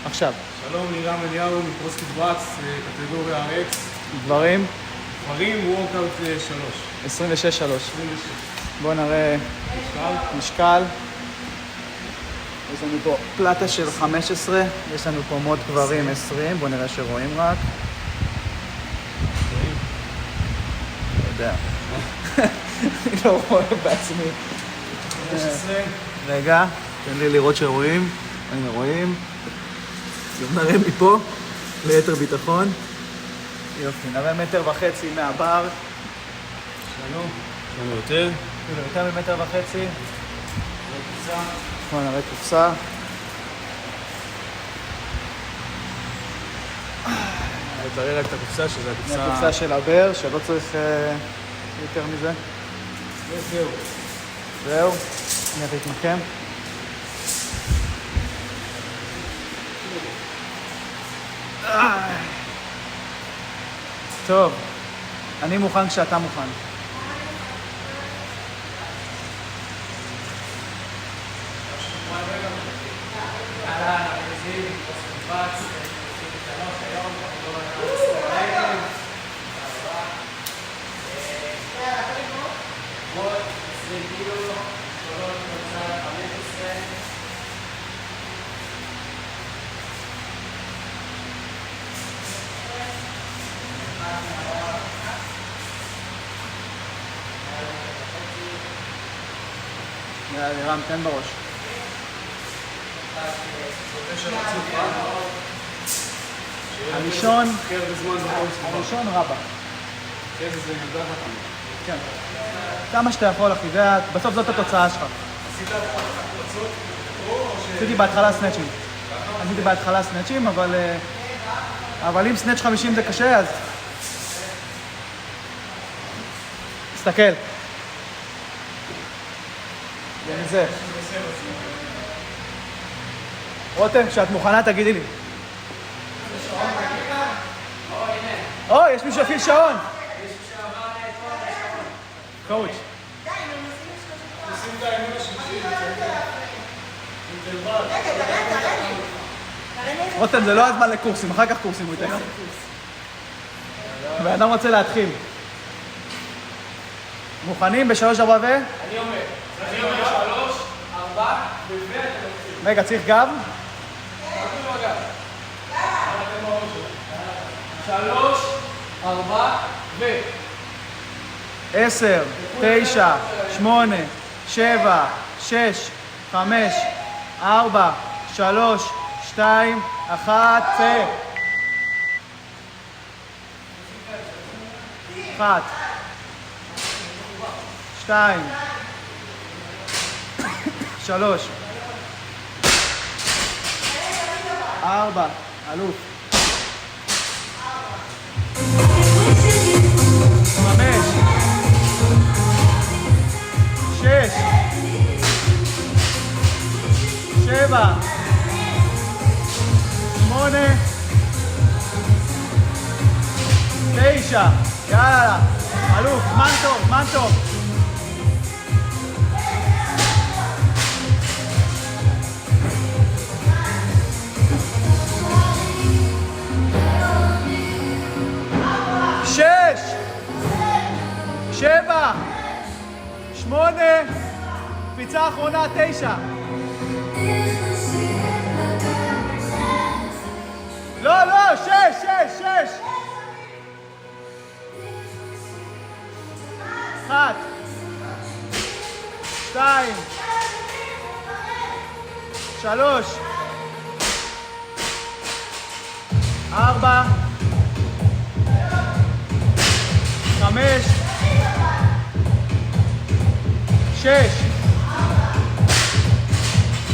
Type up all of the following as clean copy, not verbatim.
עכשיו. שלום, לירם אליהו מפרוספיט בראץ, קטגוריה RX. גברים? גברים, וורקאוט 3. 26-3. בואו נראה משקל. יש לנו פה פלטה של 15, יש לנו פה מוד גברים 20, בואו נראה שרואים רק. לא יודע. אני לא רואה בעצמי. 15. רגע, תן לי לראות שרואים. הנה רואים. גם נראה מפה, ליתר ביטחון. יופי, נראה 1.5 מטר מהבר. שלום. שלום יותר. יותר מ1.5 מטר. קופסה. בואו נראה קופסה. תראה רק את הקופסה, שזה הקופסה... הקופסה של הבר, שלא צריך יותר מזה. זהו. זהו, אני אביא להתמקם. טוב, אני מוכן כשאתה מוכן. יאללה, רם, תן בראש. הראשון רבא. כן. כמה שאתה יכול, אחי, בסוף זאת התוצאה שלך. עשיתי בהתחלה סנאצ'ים. אבל אם סנאצ' 50 זה קשה, אז... תסתכל. זה. רותם, כשאת מוכנה תגידי לי. יש מישהו אפילו שעון. קואוץ'. רותם, זה לא הזמן לקורסים, אחר כך קורסים הוא ייתן. ואדם רוצה להתחיל. מוכנים ב3, 4 ו? אני אומר 3, 4 ו... רגע, צריך גב? 3, 4 ו... 10, 9, 8, 7, 6, 5, 4, 3, 2, 1, צא. 1, 2, 3, 4, אלוף. 5, 6, 7, 8, 9, יאללה, אלוף, זמן טוב. שבע, 8, קפיצה אחרונה, 9. לא, 6. 1, 2, 3, 4, 5, 6.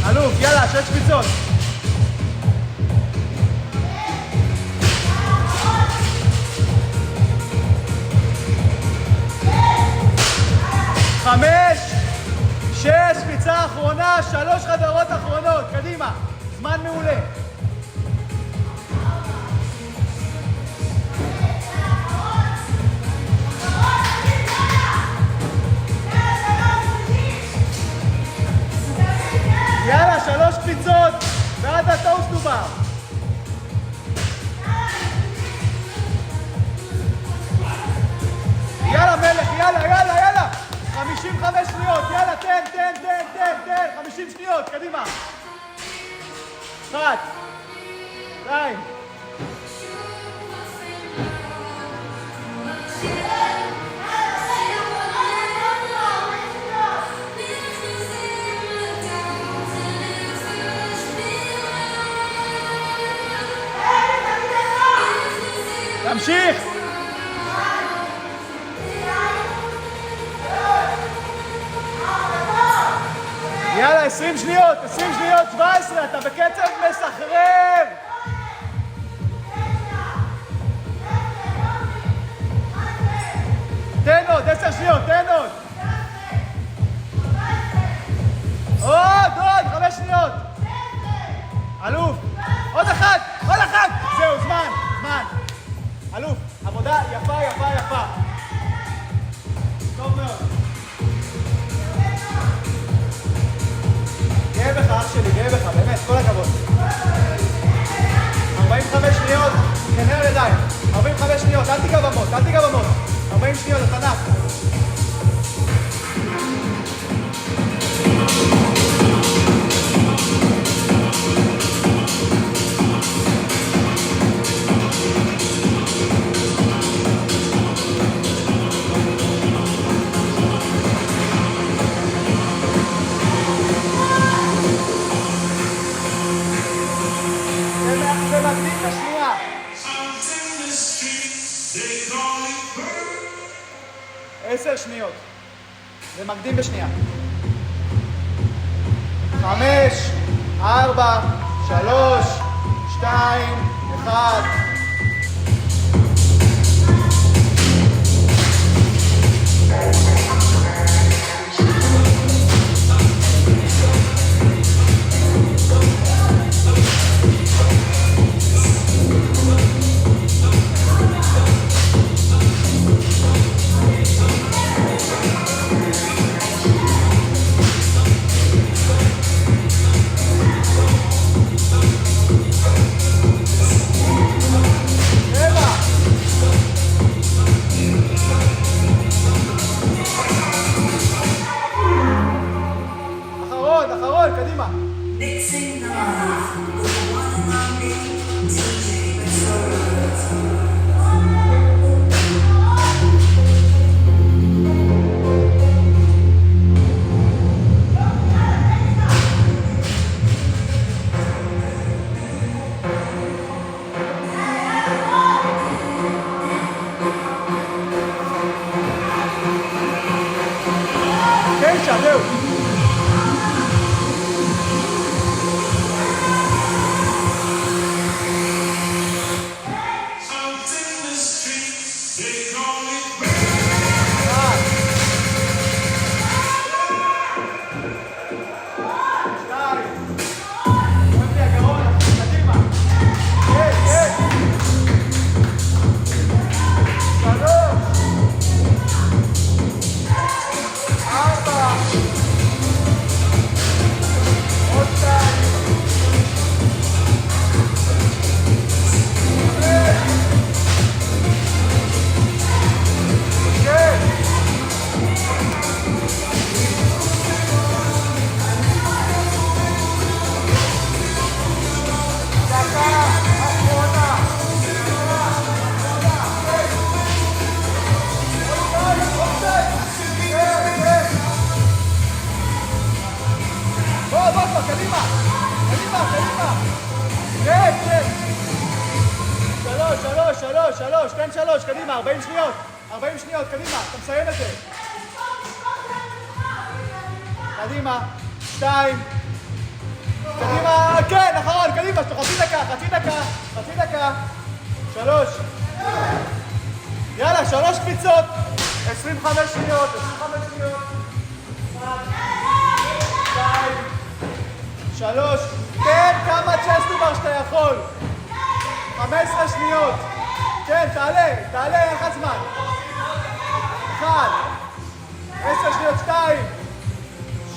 אלוף, יאללה, 6 קפיצות. 5, 6, קפיצה אחרונה, 3 חדרות אחרונות, קדימה, זמן מעולה. יאללה, 3 קפיצות ועד הטוסט דובר. יאללה מלך, יאללה, יאללה, יאללה. 55 שניות, יאללה, תן. 50 שניות, קדימה. 1, 2. תמשיך! יאללה, 20 שניות, 17, אתה בקצב מסחרר! תן עוד, 10 שניות, תן עוד! עוד, 5 שניות! אלוף! עוד אחד! זהו, זמן! אלוף, עבודה יפה. טוב מאוד. גאה בך, אח שלי, באמת, כל הכבוד. 45 שניות, כנראה ידיים. 45 שניות, אל תיגע במות. 40 שניות, אתה נח. ומקדים בשנייה. 10 שניות. ומקדים בשנייה. 5, 4, 3, 2, 1. אחרון, קדימה. זהו. שלוש, תן שלוש, קדימה, 40 שניות, קדימה, אתה מסיים את זה. קדימה, 2. קדימה, כן, אחרון, קדימה, חצי דקה. 3. יאללה, 3 קפיצות, 25 שניות. 1, 2, 3. תן כמה צ'סטובר שאתה יכול. 15 שניות. כן, תעלה, אין לך זמן. 1, 10 שניות, 2,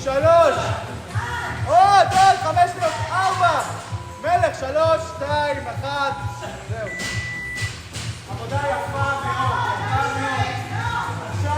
3, עוד, 5 שניות, 4, מלך, 3, 2, 1, זהו. עבודה יפה מאוד, עכשיו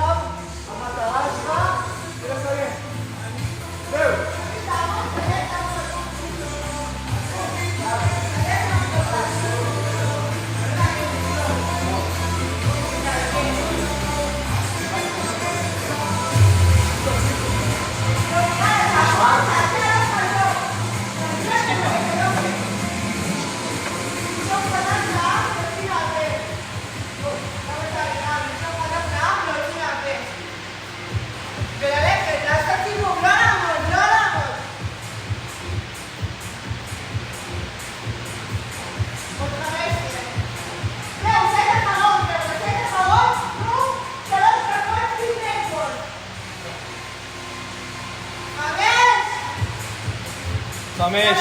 חמש,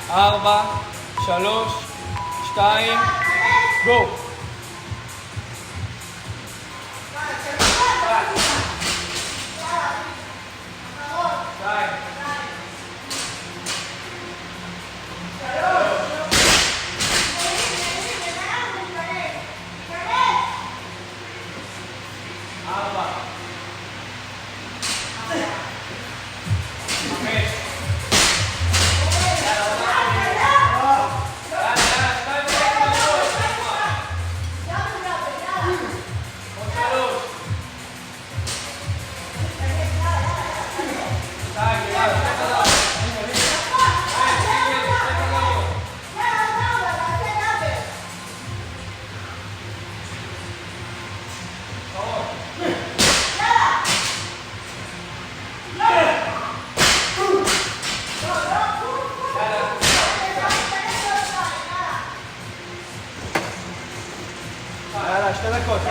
4, 3, 2, גו! יאללה, 2 דקות.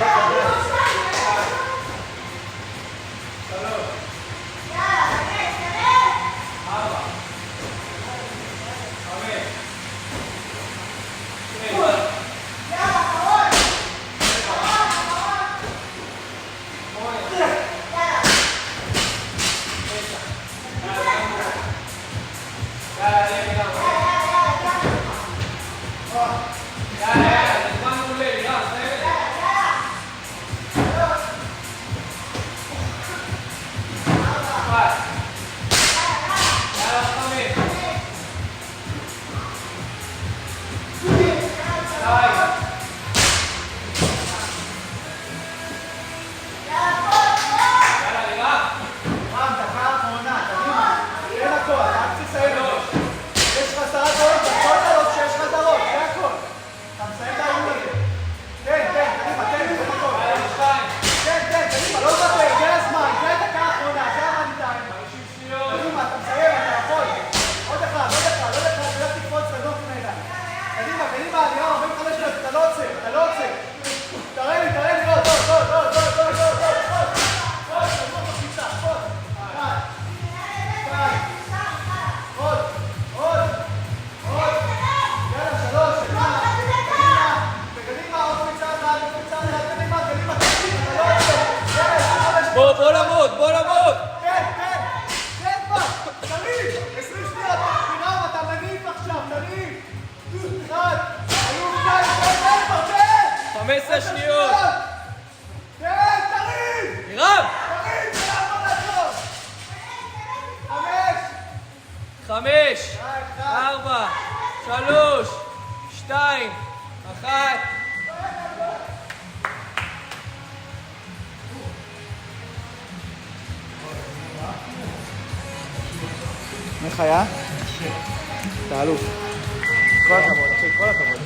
בוא למות, בוא למות! כן, כן! כן כבר! תריב! 20 שניות! תירם, אתה מניף עכשיו, תריב! 1! היו 2! תן כבר, תן! 15 שניות! תן, תריב! תירם! תריב, זה לעבוד לעצור! 5! 5, 4, 3, 2, 1. איך היה? אתה אלוף. כל הכבוד, אחי, כל הכבוד.